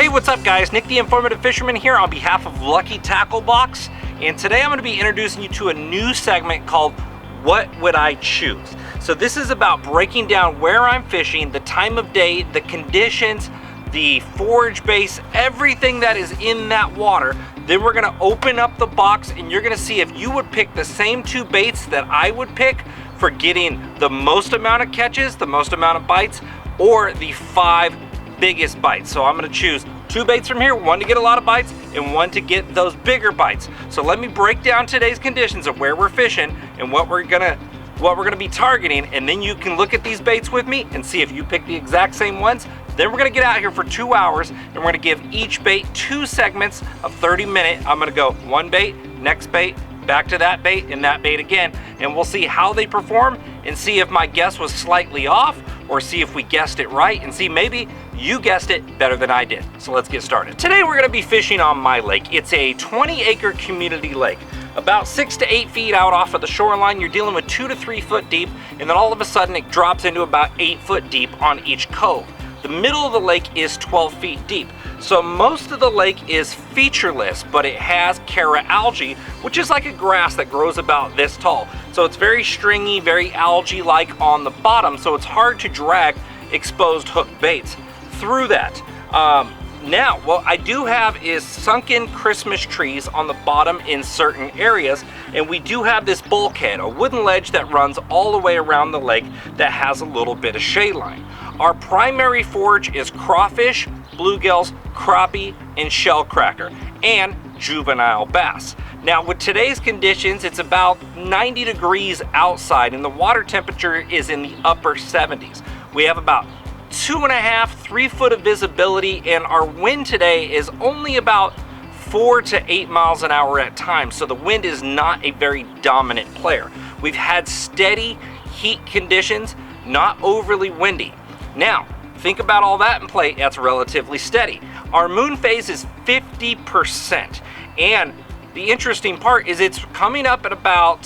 Hey, what's up guys? Nick the Informative Fisherman here on behalf of Lucky Tackle Box, and today I'm going to be introducing you to a new segment called What Would I Choose? So this is about breaking down where I'm fishing, the time of day, the conditions, the forage base, everything that is in that water. Then we're going to open up the box and you're going to see if you would pick the same two baits that I would pick for getting the most amount of catches, the most amount of bites, or the 5 biggest bites. So I'm going to choose 2 baits from here, one to get a lot of bites and one to get those bigger bites. So let me break down today's conditions of where we're fishing and what we're gonna be targeting, and then you can look at these baits with me and see if you pick the exact same ones. Then we're gonna get out here for 2 hours and we're gonna give each bait 2 segments of 30-minute. I'm gonna go one bait, next bait, back to that bait, and that bait again, and we'll see how they perform and see if my guess was slightly off, or see if we guessed it right, and see maybe you guessed it better than I did. So let's get started. Today we're gonna be fishing on my lake. It's a 20-acre community lake. About 6 to 8 feet out off of the shoreline, you're dealing with 2 to 3 foot deep, and then all of a sudden it drops into about 8 foot deep on each cove. The middle of the lake is 12 feet deep. So most of the lake is featureless, but it has chara algae, which is like a grass that grows about this tall. So it's very stringy, very algae-like on the bottom, so it's hard to drag exposed hook baits through that. Now, what I do have is sunken Christmas trees on the bottom in certain areas, and we do have this bulkhead, a wooden ledge that runs all the way around the lake that has a little bit of shade line. Our primary forage is crawfish, bluegills, crappie, and shellcracker, and juvenile bass. Now with today's conditions, it's about 90 degrees outside and the water temperature is in the upper 70s. We have about 2.5 to 3 foot of visibility, and our wind today is only about 4 to 8 miles an hour at times, so the wind is not a very dominant player. We've had steady heat conditions, not overly windy. Now, think about all that in play, that's relatively steady. Our moon phase is 50%, and the interesting part is it's coming up at about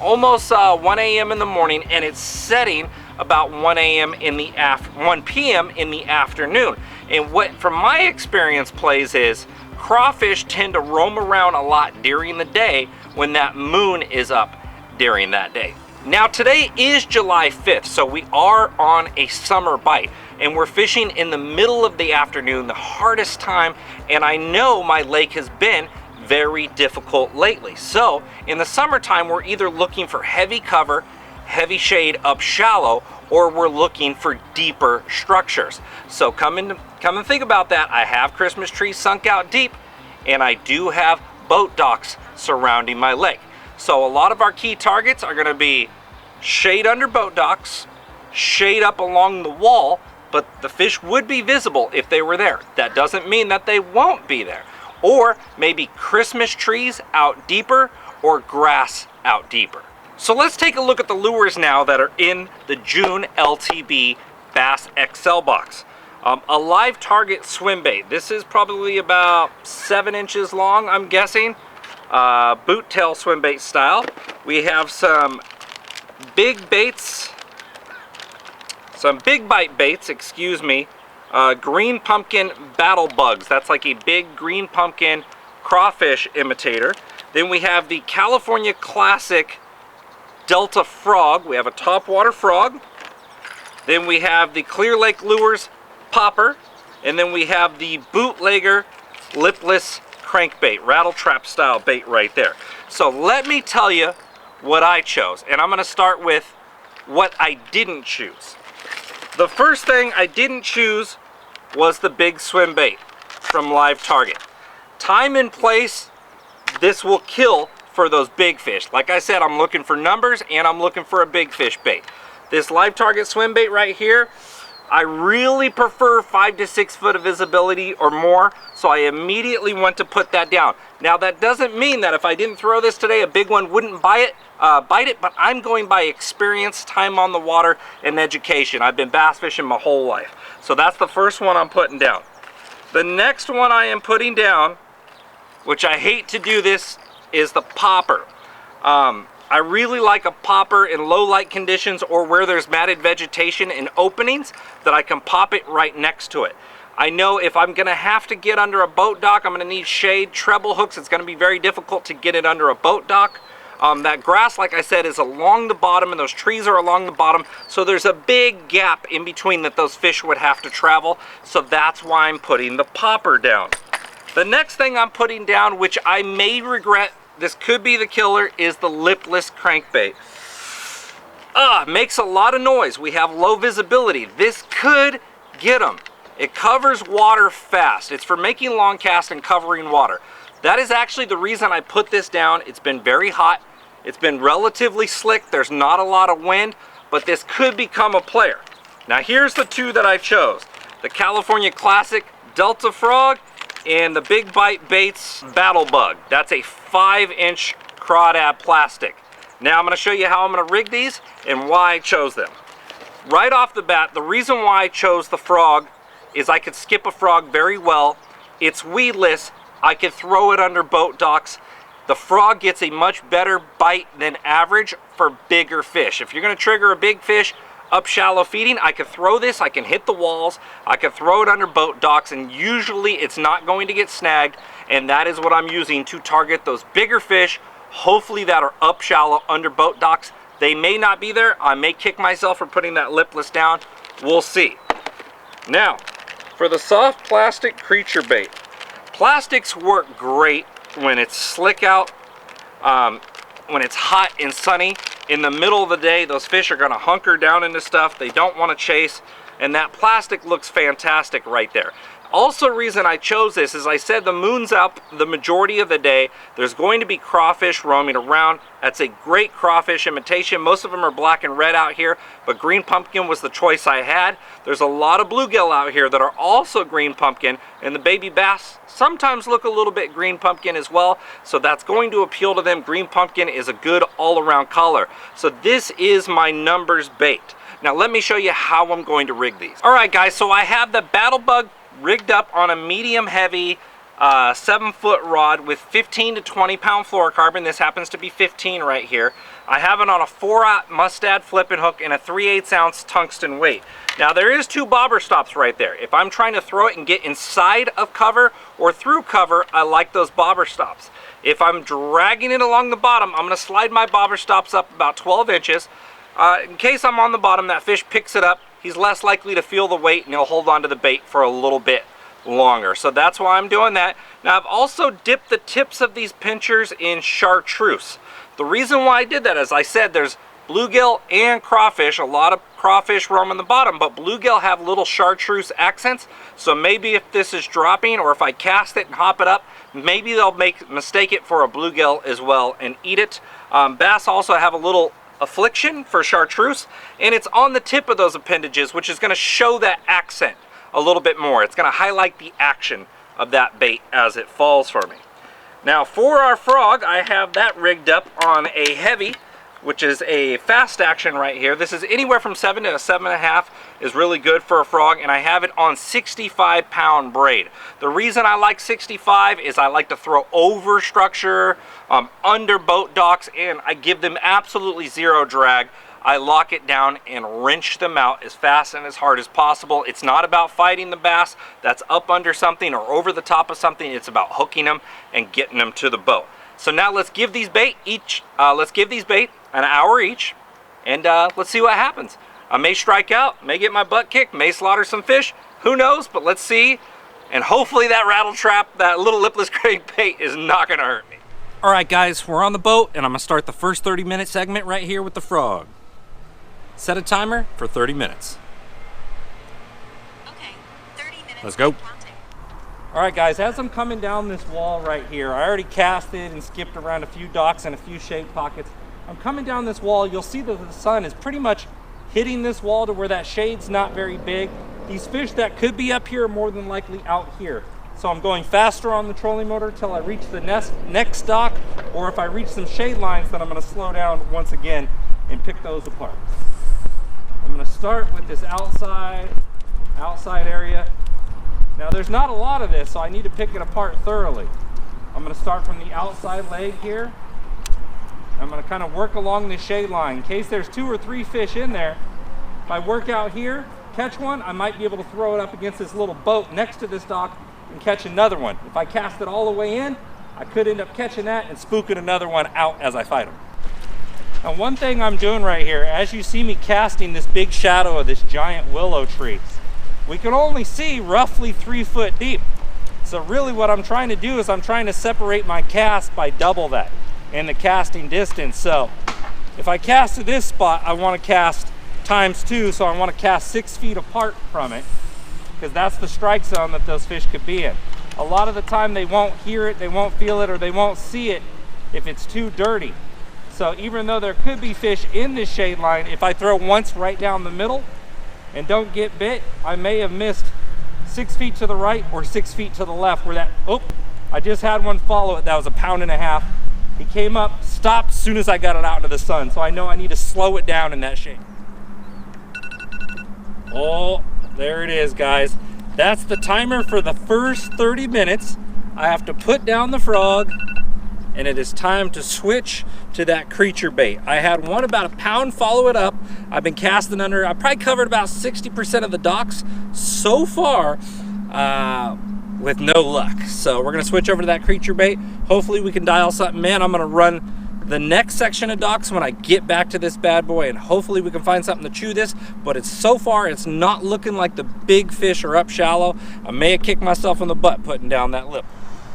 almost 1 a.m. in the morning, and it's setting about 1 p.m. in the afternoon. And what, from my experience, plays is crawfish tend to roam around a lot during the day when that moon is up during that day. Now today is July 5th, so we are on a summer bite, and we're fishing in the middle of the afternoon, the hardest time, and I know my lake has been very difficult lately. So in the summertime, we're either looking for heavy cover, heavy shade up shallow, or we're looking for deeper structures. So come and think about that. I have Christmas trees sunk out deep, and I do have boat docks surrounding my lake. So a lot of our key targets are gonna be shade under boat docks, shade up along the wall, but the fish would be visible if they were there. That doesn't mean that they won't be there. Or maybe Christmas trees out deeper, or grass out deeper. So let's take a look at the lures now that are in the June LTB Bass XL box. A live target swim bait. This is probably about 7 inches long, I'm guessing. Boot tail swim bait style. We have some big baits, some big bite baits, excuse me. Green pumpkin battle bugs. That's like a big green pumpkin crawfish imitator. Then we have the California Classic Delta Frog. We have a topwater frog. Then we have the Clear Lake Lures popper. And then we have the bootlegger lipless crankbait, rattle trap style bait right there. So let me tell you what I chose. And I'm going to start with what I didn't choose. The first thing I didn't choose was the big swim bait from Live Target. Time and place, this will kill for those big fish. Like I said, I'm looking for numbers and I'm looking for a big fish bait. This Live Target swim bait right here, I really prefer 5 to 6 foot of visibility or more, so I immediately went to put that down. Now that doesn't mean that if I didn't throw this today, a big one wouldn't bite it, but I'm going by experience, time on the water, and education. I've been bass fishing my whole life. So that's the first one I'm putting down. The next one I am putting down, which I hate to do this, is the popper. I really like a popper in low light conditions or where there's matted vegetation and openings that I can pop it right next to it. I know if I'm gonna have to get under a boat dock, I'm gonna need shade, treble hooks. It's gonna be very difficult to get it under a boat dock. That grass, like I said, is along the bottom, and those trees are along the bottom, so there's a big gap in between that those fish would have to travel, so that's why I'm putting the popper down. The next thing I'm putting down, which I may regret, this could be the killer, is the lipless crankbait. Makes a lot of noise. We have low visibility. This could get them. It covers water fast. It's for making long casts and covering water. That is actually the reason I put this down. It's been very hot. It's been relatively slick. There's not a lot of wind, but this could become a player. Now here's the two that I chose. The California Classic Delta Frog and the Big Bite Baits Battle Bug. That's a 5-inch crawdad plastic. Now I'm gonna show you how I'm gonna rig these and why I chose them. Right off the bat, the reason why I chose the frog is I could skip a frog very well. It's weedless. I could throw it under boat docks. The frog gets a much better bite than average for bigger fish. If you're gonna trigger a big fish up shallow feeding, I could throw this, I can hit the walls, I could throw it under boat docks, and usually it's not going to get snagged, and that is what I'm using to target those bigger fish, hopefully that are up shallow under boat docks. They may not be there. I may kick myself for putting that lipless down. We'll see. Now, for the soft plastic creature bait. Plastics work great when it's slick out, when it's hot and sunny. In the middle of the day, those fish are gonna hunker down into stuff. They don't wanna chase, and that plastic looks fantastic right there. Also, reason I chose this is I said the moon's up the majority of the day. There's going to be crawfish roaming around. That's a great crawfish imitation. Most of them are black and red out here, but green pumpkin was the choice I had. There's a lot of bluegill out here that are also green pumpkin, and the baby bass sometimes look a little bit green pumpkin as well, so that's going to appeal to them. Green pumpkin is a good all-around color. So this is my numbers bait. Now let me show you how I'm going to rig these. All right guys, so I have the Battle Bug rigged up on a medium heavy 7-foot rod with 15 to 20 pound fluorocarbon. This happens to be 15 right here. I have it on a 4-aught mustad flipping hook and a 3/8 ounce tungsten weight. Now there is 2 bobber stops right there. If I'm trying to throw it and get inside of cover or through cover, I like those bobber stops. If I'm dragging it along the bottom, I'm gonna slide my bobber stops up about 12 inches. In case I'm on the bottom, that fish picks it up. He's less likely to feel the weight and he'll hold on to the bait for a little bit longer. So that's why I'm doing that. Now I've also dipped the tips of these pinchers in chartreuse. The reason why I did that, as I said, there's bluegill and crawfish. A lot of crawfish roam on the bottom, but bluegill have little chartreuse accents. So maybe if this is dropping or if I cast it and hop it up, maybe they'll mistake it for a bluegill as well and eat it. Bass also have a little affliction for chartreuse, and it's on the tip of those appendages, which is going to show that accent a little bit more. It's going to highlight the action of that bait as it falls for me. Now for our frog, I have that rigged up on a heavy, which is a fast action right here. This is anywhere from 7 to a 7.5 is really good for a frog, and I have it on 65 pound braid. The reason I like 65 is I like to throw over structure, under boat docks, and I give them absolutely zero drag. I lock it down and wrench them out as fast and as hard as possible. It's not about fighting the bass that's up under something or over the top of something. It's about hooking them and getting them to the boat. So now let's give these bait an hour each, and let's see what happens. I may strike out, may get my butt kicked, may slaughter some fish, who knows, but let's see. And hopefully that rattle trap, that little lipless crankbait is not gonna hurt me. All right guys, we're on the boat and I'm gonna start the first 30-minute segment right here with the frog. Set a timer for 30 minutes. Okay, 30 minutes. Let's go. All right guys, as I'm coming down this wall right here, I already casted and skipped around a few docks and a few shade pockets. I'm coming down this wall, you'll see that the sun is pretty much hitting this wall to where that shade's not very big. These fish that could be up here are more than likely out here. So I'm going faster on the trolling motor till I reach the next dock, or if I reach some shade lines, then I'm gonna slow down once again and pick those apart. I'm gonna start with this outside area. Now there's not a lot of this, so I need to pick it apart thoroughly. I'm gonna start from the outside leg here. I'm gonna kind of work along the shade line in case there's 2 or 3 fish in there. If I work out here, catch one, I might be able to throw it up against this little boat next to this dock and catch another one. If I cast it all the way in, I could end up catching that and spooking another one out as I fight them. Now, one thing I'm doing right here, as you see me casting this big shadow of this giant willow tree, we can only see roughly 3 foot deep. So really what I'm trying to do is I'm trying to separate my cast by double that in the casting distance. So if I cast to this spot, I want to cast ×2, so I want to cast 6 feet apart from it, because that's the strike zone that those fish could be in. A lot of the time they won't hear it, they won't feel it, or they won't see it if it's too dirty. So even though there could be fish in this shade line, if I throw once right down the middle and don't get bit, I may have missed 6 feet to the right or 6 feet to the left where that, oh, I just had one follow it that was 1.5 pounds. He came up, stopped as soon as I got it out into the sun. So I know I need to slow it down in that shade. Oh, there it is, guys. That's the timer for the first 30 minutes. I have to put down the frog, and it is time to switch to that creature bait. I had one about 1 pound follow it up. I've been casting under, I probably covered about 60% of the docks so far with no luck. So we're gonna switch over to that creature bait. Hopefully we can dial something in. I'm gonna run the next section of docks when I get back to this bad boy, and hopefully we can find something to chew this, but it's so far it's not looking like the big fish are up shallow. I may have kicked myself in the butt putting down that lip.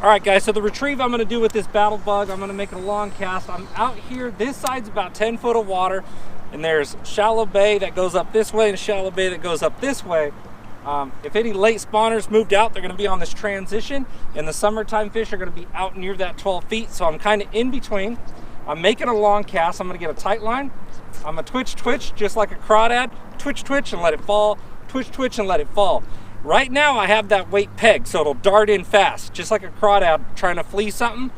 All right, guys, so the retrieve I'm gonna do with this battle bug, I'm gonna make a long cast. I'm out here, this side's about 10 foot of water, and there's shallow bay that goes up this way and shallow bay that goes up this way. If any late spawners moved out, they're gonna be on this transition. In the summertime, fish are gonna be out near that 12 feet, so I'm kind of in between. I'm making a long cast. I'm gonna get a tight line. I'm gonna twitch, just like a crawdad. Twitch, and let it fall. Twitch, and let it fall. Right now, I have that weight pegged, so it'll dart in fast, just like a crawdad trying to flee something.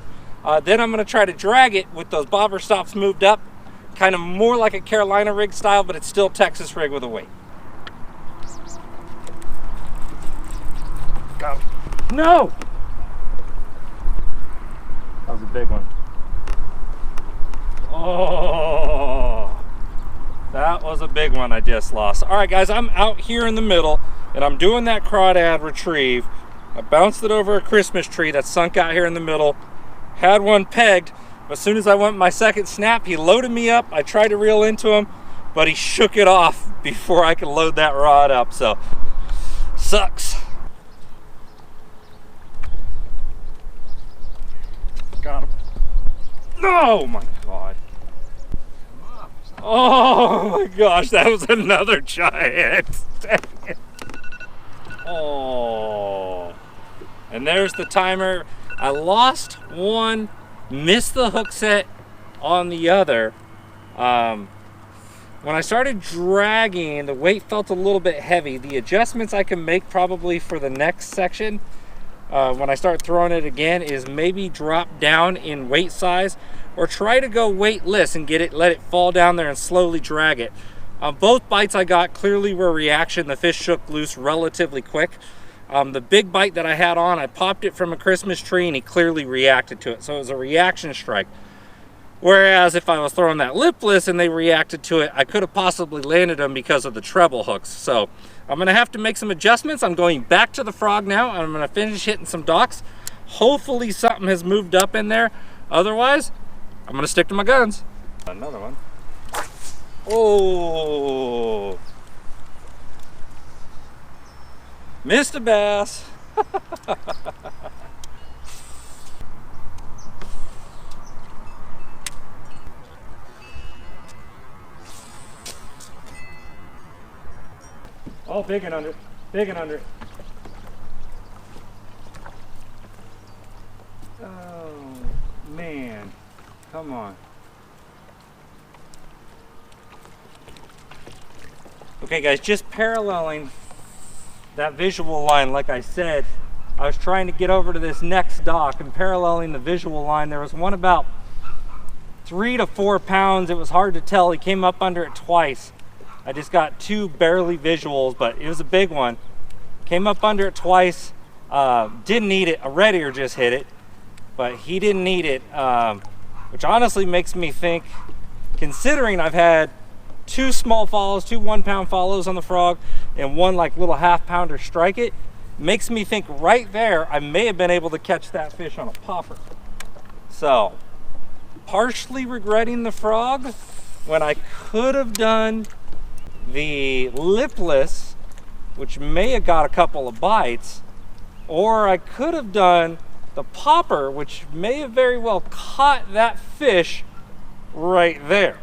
Then I'm gonna try to drag it with those bobber stops moved up, kind of more like a Carolina rig style, but it's still Texas rig with a weight. Got him. No! That was a big one. Oh, that was a big one I just lost. All right, guys, I'm out here in the middle, and I'm doing that crawdad retrieve. I bounced it over a Christmas tree that's sunk out here in the middle. Had one pegged. As soon as I went my second snap, he loaded me up. I tried to reel into him, but he shook it off before I could load that rod up, so sucks. Got him. Oh my God. Oh my gosh, that was another giant. Oh. And there's the timer. I lost one, missed the hook set on the other. When I started dragging, the weight felt a little bit heavy. The adjustments I can make probably for the next section when I start throwing it again is maybe drop down in weight size, or try to go weightless and let it fall down there and slowly drag it. Both bites I got clearly were reaction. The fish shook loose relatively quick. The big bite that I had on, I popped it from a Christmas tree and he clearly reacted to it. So it was a reaction strike. Whereas if I was throwing that lipless and they reacted to it, I could have possibly landed them because of the treble hooks. So I'm gonna have to make some adjustments. I'm going back to the frog now, and I'm gonna finish hitting some docks. Hopefully something has moved up in there. Otherwise, I'm gonna stick to my guns. Another one. Oh, missed a bass. Oh, big and under, big and under. Oh, man. Come on. Okay, guys, just paralleling that visual line, like I said, I was trying to get over to this next dock and paralleling the visual line. There was one about 3 to 4 pounds. It was hard to tell. He came up under it twice. I just got 2 barely visuals, but it was a big one. Came up under it twice. Didn't need it. A reddier just hit it, but he didn't need it, which honestly makes me think, considering I've had 2 small follows, 2 1-pound follows on the frog, and one like little half-pounder strike it, makes me think right there I may have been able to catch that fish on a popper. So, partially regretting the frog when I could have done the lipless, which may have got a couple of bites, or I could have done the popper, which may have very well caught that fish right there.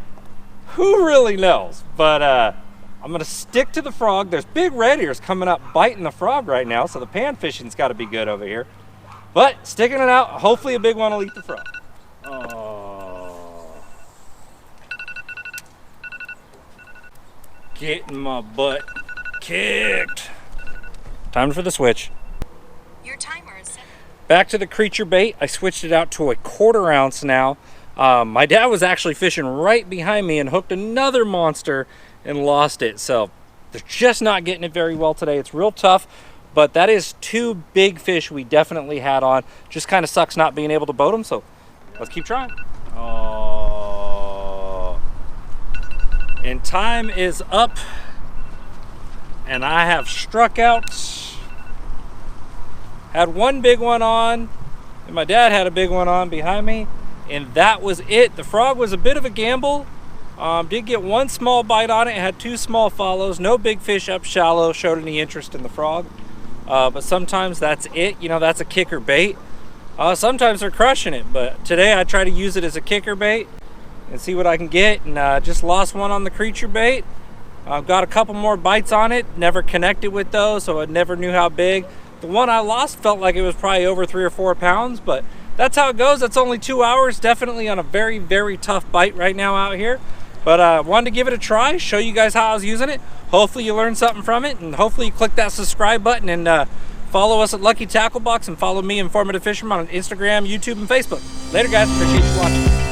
Who really knows? But I'm gonna stick to the frog. There's big red ears coming up biting the frog right now, so the pan fishing's gotta be good over here. But sticking it out, hopefully a big one will eat the frog. Oh. Getting my butt kicked. Time for the switch. Your timer is set. Back to the creature bait. I switched it out to a 1/4 ounce now. My dad was actually fishing right behind me and hooked another monster and lost it. So they're just not getting it very well today. It's real tough, but that is 2 big fish we definitely had on. Just kind of sucks not being able to boat them, so let's keep trying. Oh. And time is up, and I have struck out. Had one big one on, and my dad had a big one on behind me, and that was it. The frog was a bit of a gamble. Did get one small bite on it, had 2 small follows, no big fish up shallow showed any interest in the frog. But sometimes that's it, you know, that's a kicker bait. Sometimes they're crushing it, but today I try to use it as a kicker bait and see what I can get, and just lost one on the creature bait. Got a couple more bites on it, never connected with those, so I never knew how big. The one I lost felt like it was probably over 3 or 4 pounds, but that's how it goes. That's only 2 hours, definitely on a very, very tough bite right now out here. But wanted to give it a try, show you guys how I was using it. Hopefully you learned something from it, and hopefully you click that subscribe button and follow us at Lucky Tackle Box, and follow me, Informative Fisherman, on Instagram, YouTube, and Facebook. Later, guys. Appreciate you watching.